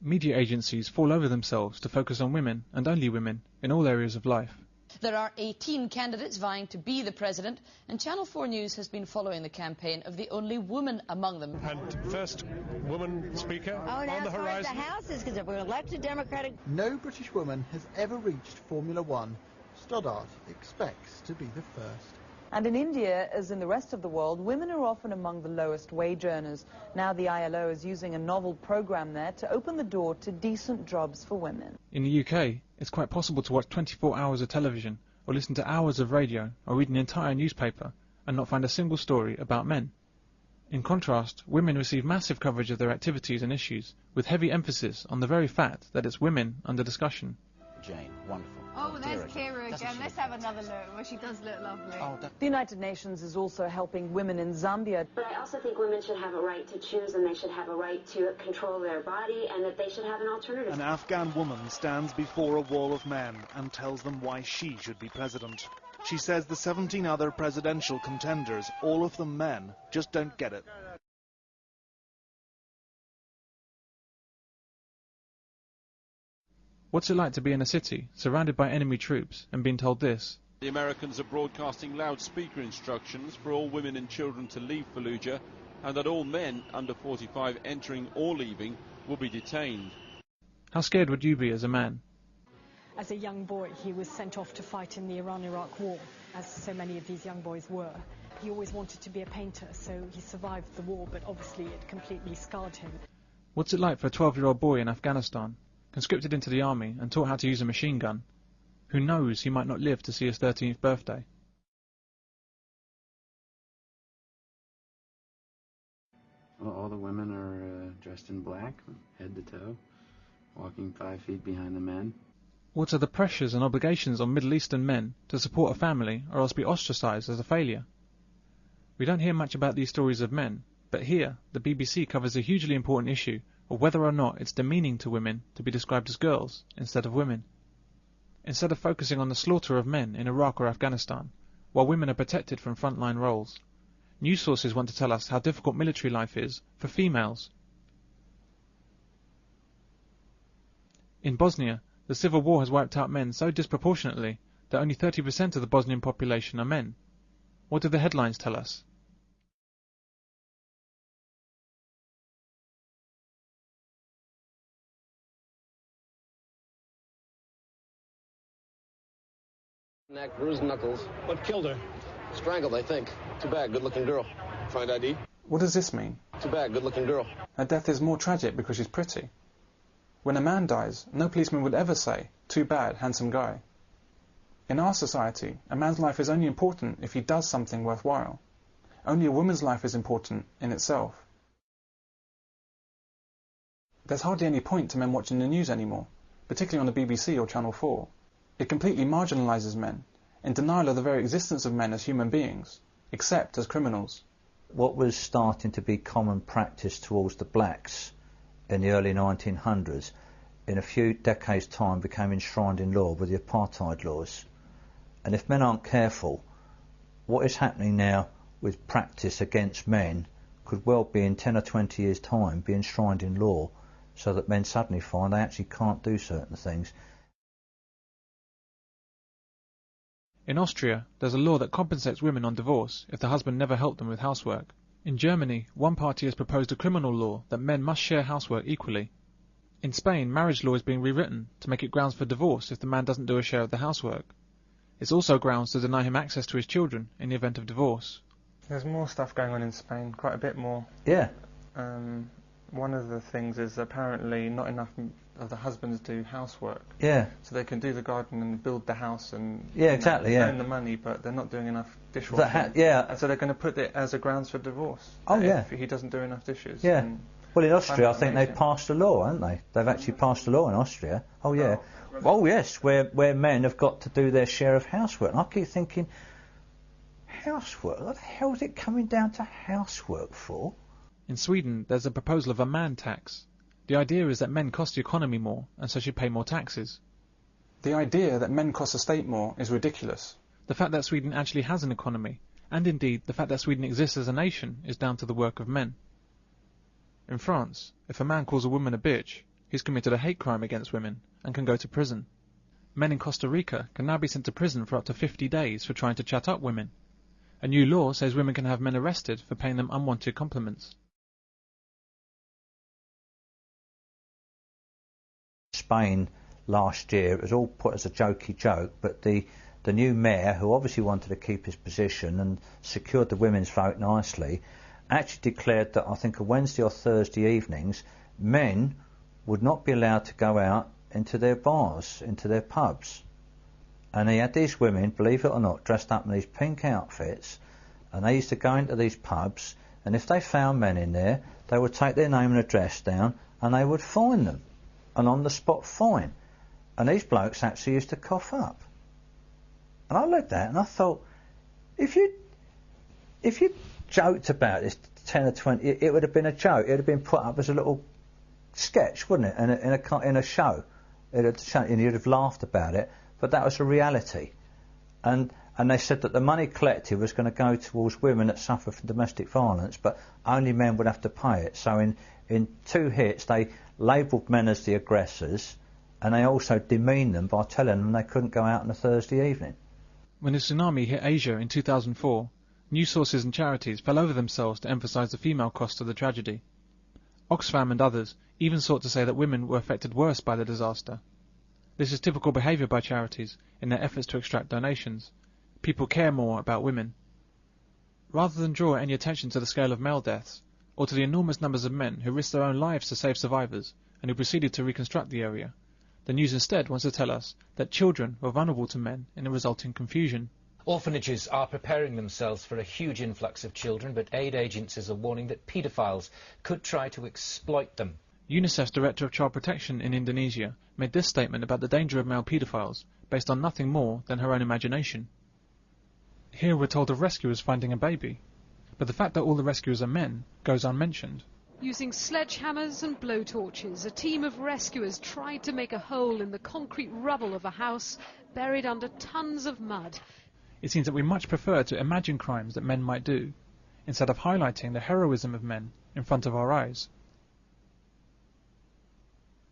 media agencies fall over themselves to focus on women, and only women, in all areas of life. There are 18 candidates vying to be the president, and Channel 4 News has been following the campaign of the only woman among them. And first woman speaker on the horizon. The House is, because if we're elected Democratic... No British woman has ever reached Formula One. Stoddart expects to be the first. And in India, as in the rest of the world, women are often among the lowest wage earners. Now the ILO is using a novel program there to open the door to decent jobs for women. In the UK, it's quite possible to watch 24 hours of television, or listen to hours of radio, or read an entire newspaper, and not find a single story about men. In contrast, women receive massive coverage of their activities and issues, with heavy emphasis on the very fact that it's women under discussion. Jane, wonderful. Oh, there's Kira again. Let's have another look. Well, she does look lovely. The United Nations is also helping women in Zambia. But I also think women should have a right to choose, and they should have a right to control their body, and that they should have an alternative. An Afghan woman stands before a wall of men and tells them why she should be president. She says the 17 other presidential contenders, all of them men, just don't get it. What's it like to be in a city, surrounded by enemy troops, and being told this? The Americans are broadcasting loudspeaker instructions for all women and children to leave Fallujah, and that all men under 45 entering or leaving will be detained. How scared would you be as a man? As a young boy, he was sent off to fight in the Iran-Iraq war, as so many of these young boys were. He always wanted to be a painter, so he survived the war, but obviously it completely scarred him. What's it like for a 12-year-old boy in Afghanistan, conscripted into the army and taught how to use a machine gun? Who knows, he might not live to see his 13th birthday. Well, all the women are dressed in black, head to toe, walking 5 feet behind the men. What are the pressures and obligations on Middle Eastern men to support a family or else be ostracised as a failure? We don't hear much about these stories of men, but here the BBC covers a hugely important issue of whether or not it's demeaning to women to be described as girls instead of women. Instead of focusing on the slaughter of men in Iraq or Afghanistan, while women are protected from frontline roles, news sources want to tell us how difficult military life is for females. In Bosnia, the civil war has wiped out men so disproportionately that only 30% of the Bosnian population are men. What do the headlines tell us? Neck, bruised knuckles. What killed her? Strangled, I think. Too bad, good-looking girl. Find ID? What does this mean? Too bad, good-looking girl. Her death is more tragic because she's pretty. When a man dies, no policeman would ever say, "Too bad, handsome guy." In our society, a man's life is only important if he does something worthwhile. Only a woman's life is important in itself. There's hardly any point to men watching the news anymore, particularly on the BBC or Channel 4. It completely marginalises men, in denial of the very existence of men as human beings, except as criminals. What was starting to be common practice towards the blacks in the early 1900s, in a few decades' time became enshrined in law with the apartheid laws. And if men aren't careful, what is happening now with practice against men could well be in 10 or 20 years' time be enshrined in law, so that men suddenly find they actually can't do certain things. In Austria, there's a law that compensates women on divorce if the husband never helped them with housework. In Germany, one party has proposed a criminal law that men must share housework equally. In Spain, marriage law is being rewritten to make it grounds for divorce if the man doesn't do a share of the housework. It's also grounds to deny him access to his children in the event of divorce. There's more stuff going on in Spain, quite a bit more. Yeah. One of the things is apparently not enough of the husbands do housework. Yeah. So they can do the garden and build the house and earn the money, but they're not doing enough dishwashing. Yeah. And so they're going to put it as a grounds for divorce. Oh yeah. If he doesn't do enough dishes. Yeah. Well, in Austria, I think they've passed a law, haven't they? They've actually passed a law in Austria. Oh yeah. Oh yes, where men have got to do their share of housework. And I keep thinking, housework? What the hell is it coming down to housework for? In Sweden, there's a proposal of a man tax. The idea is that men cost the economy more, and so should pay more taxes. The idea that men cost the state more is ridiculous. The fact that Sweden actually has an economy, and indeed the fact that Sweden exists as a nation, is down to the work of men. In France, if a man calls a woman a bitch, he's committed a hate crime against women and can go to prison. Men in Costa Rica can now be sent to prison for up to 50 days for trying to chat up women. A new law says women can have men arrested for paying them unwanted compliments. Spain last year, it was all put as a jokey joke, but the new mayor, who obviously wanted to keep his position and secured the women's vote nicely, actually declared that I think on Wednesday or Thursday evenings, men would not be allowed to go out into their bars, into their pubs. And he had these women, believe it or not, dressed up in these pink outfits, and they used to go into these pubs, and if they found men in there, they would take their name and address down, and they would fine them, an on-the-spot fine. And these blokes actually used to cough up. And I looked at that and I thought, if you joked about this 10 or 20, it would have been a joke. It would have been put up as a little sketch, wouldn't it? In a show. And you'd have laughed about it, but that was a reality. And they said that the money collected was going to go towards women that suffer from domestic violence, but only men would have to pay it. So in two hits, they labelled men as the aggressors, and they also demeaned them by telling them they couldn't go out on a Thursday evening. When the tsunami hit Asia in 2004, news sources and charities fell over themselves to emphasise the female cost of the tragedy. Oxfam and others even sought to say that women were affected worse by the disaster. This is typical behaviour by charities in their efforts to extract donations. People care more about women. Rather than draw any attention to the scale of male deaths, or to the enormous numbers of men who risked their own lives to save survivors and who proceeded to reconstruct the area, the news instead wants to tell us that children were vulnerable to men in the resulting confusion. Orphanages are preparing themselves for a huge influx of children, but aid agencies are warning that paedophiles could try to exploit them. UNICEF's Director of Child Protection in Indonesia made this statement about the danger of male paedophiles based on nothing more than her own imagination. Here we're told of rescuers finding a baby, but the fact that all the rescuers are men goes unmentioned. Using sledgehammers and blowtorches, a team of rescuers tried to make a hole in the concrete rubble of a house buried under tons of mud. It seems that we much prefer to imagine crimes that men might do, instead of highlighting the heroism of men in front of our eyes.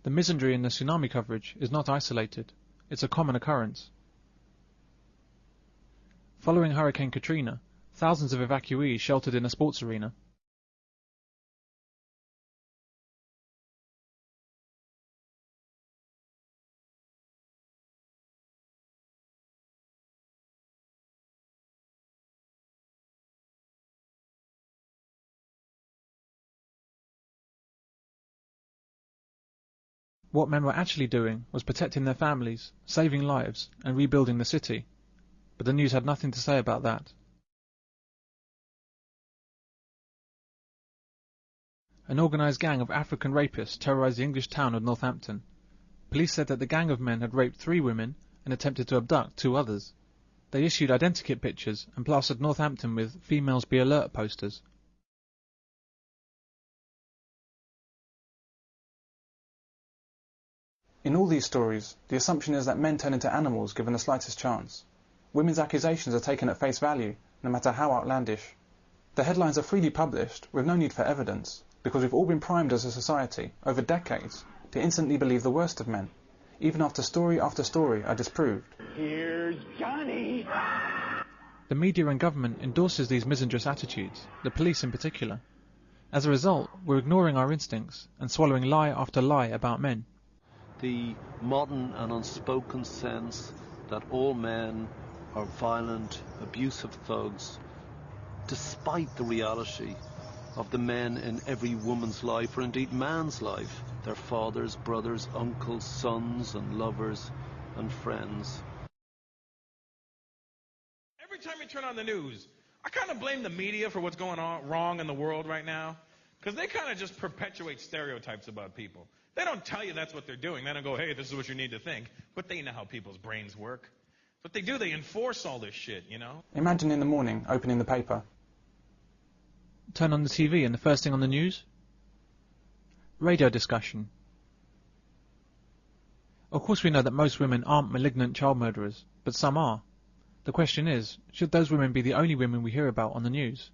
The misandry in the tsunami coverage is not isolated. It's a common occurrence. Following Hurricane Katrina, thousands of evacuees sheltered in a sports arena. What men were actually doing was protecting their families, saving lives, and rebuilding the city. But the news had nothing to say about that. An organised gang of African rapists terrorised the English town of Northampton. Police said that the gang of men had raped 3 women and attempted to abduct 2 others. They issued identikit pictures and plastered Northampton with "Females Be Alert" posters. In all these stories, the assumption is that men turn into animals given the slightest chance. Women's accusations are taken at face value, no matter how outlandish. The headlines are freely published, with no need for evidence, because we've all been primed as a society, over decades, to instantly believe the worst of men, even after story are disproved. Here's Johnny! The media and government endorses these misandrous attitudes, the police in particular. As a result, we're ignoring our instincts and swallowing lie after lie about men. The modern and unspoken sense that all men are violent, abusive thugs, despite the reality of the men in every woman's life, or indeed man's life, their fathers, brothers, uncles, sons and lovers and friends. Every time you turn on the news, I kind of blame the media for what's going on wrong in the world right now, because they kind of just perpetuate stereotypes about people. They don't tell you that's what they're doing. They don't go, hey, this is what you need to think. But they know how people's brains work. What they do, they enforce all this shit, you know? Imagine in the morning opening the paper. Turn on the TV and the first thing on the news? Radio discussion. Of course we know that most women aren't malignant child murderers, but some are. The question is, should those women be the only women we hear about on the news?